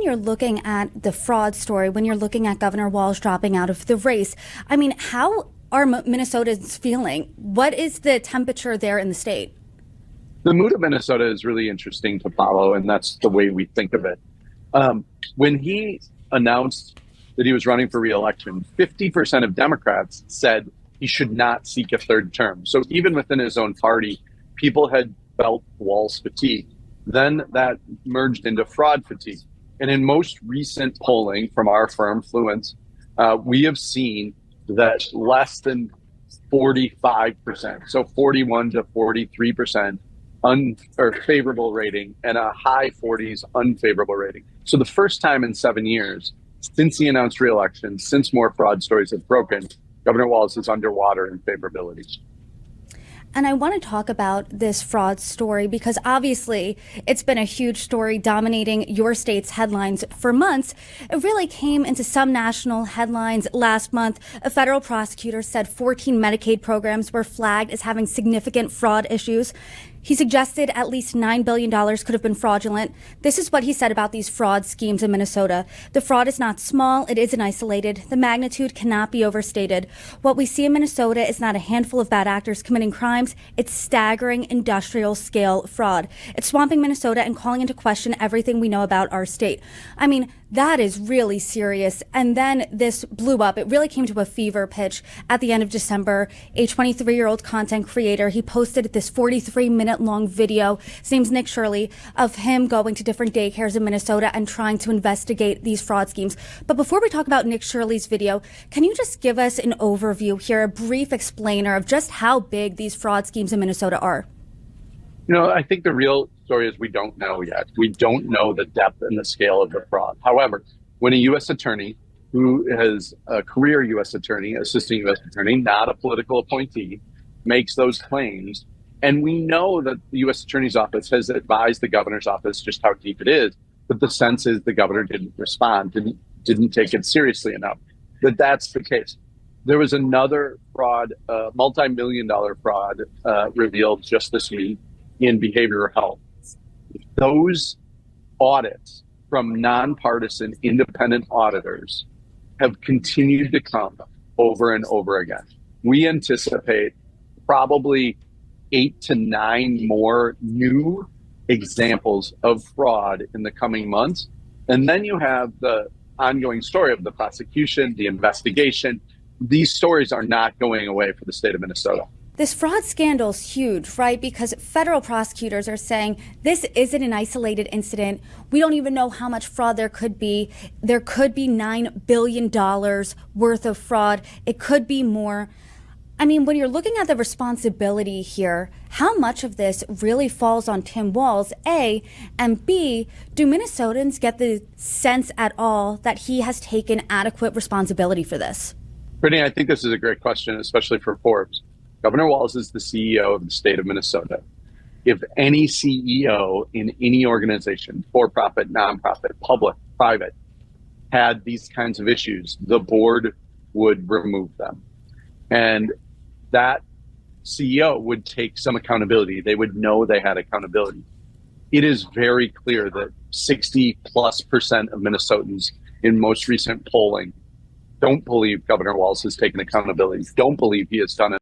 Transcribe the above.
when you're looking at the fraud story, when you're looking at Governor Walz dropping out of the race, I mean, how are Minnesotans feeling? What is the temperature there in the state? The mood of Minnesota is really interesting to follow, and that's the way we think of it. When he announced that he was running for re-election, 50% of Democrats said he should not seek a third term. So even within his own party, people had felt Walz fatigue. Then that merged into fraud fatigue. And in most recent polling from our firm, Fluence, we have seen that less than 45%, so 41 to 43% favorable rating and a high 40s unfavorable rating. So the first time in 7 years since he announced re-election, since more fraud stories have broken, Governor Walz is underwater in favorability. And I want to talk about this fraud story because obviously it's been a huge story dominating your state's headlines for months. It really came into some national headlines last month. A federal prosecutor said 14 Medicaid programs were flagged as having significant fraud issues. He suggested at least $9 billion could have been fraudulent. This is what he said about these fraud schemes in Minnesota. The fraud is not small. It isn't isolated. The magnitude cannot be overstated. What we see in Minnesota is not a handful of bad actors committing crimes. It's staggering industrial scale fraud. It's swamping Minnesota and calling into question everything we know about our state. I mean, that is really serious. And then this blew up. It really came to a fever pitch at the end of December. A 23-year-old content creator, he posted this 43-minute-long video, his name's Nick Shirley, of him going to different daycares in Minnesota and trying to investigate these fraud schemes. But before we talk about Nick Shirley's video, can you just give us an overview here, a brief explainer of just how big these fraud schemes in Minnesota are? You know, I think the real story is we don't know yet. We don't know the depth and the scale of the fraud. However, when a U.S. attorney who is a career U.S. attorney, assistant U.S. attorney, not a political appointee, makes those claims, and we know that the U.S. Attorney's Office has advised the governor's office just how deep it is, but the sense is the governor didn't respond, didn't take it seriously enough, that's the case. There was another fraud, multi-million-dollar fraud revealed just this week in behavioral health. Those audits from nonpartisan independent auditors have continued to come over and over again. We anticipate probably 8 to 9 more new examples of fraud in the coming months. And then you have the ongoing story of the prosecution, the investigation. These stories are not going away for the state of Minnesota. This fraud scandal is huge, right? Because federal prosecutors are saying this isn't an isolated incident. We don't even know how much fraud there could be. There could be $9 billion worth of fraud. It could be more. I mean, when you're looking at the responsibility here, how much of this really falls on Tim Walz, A, and B, do Minnesotans get the sense at all that he has taken adequate responsibility for this? Brittany, I think this is a great question, especially for Forbes. Governor Walz is the CEO of the state of Minnesota. If any CEO in any organization, for-profit, nonprofit, public, private, had these kinds of issues, the board would remove them. And that CEO would take some accountability. They would know they had accountability. It is very clear that 60+% of Minnesotans in most recent polling don't believe Governor Walz has taken accountability, don't believe he has done it.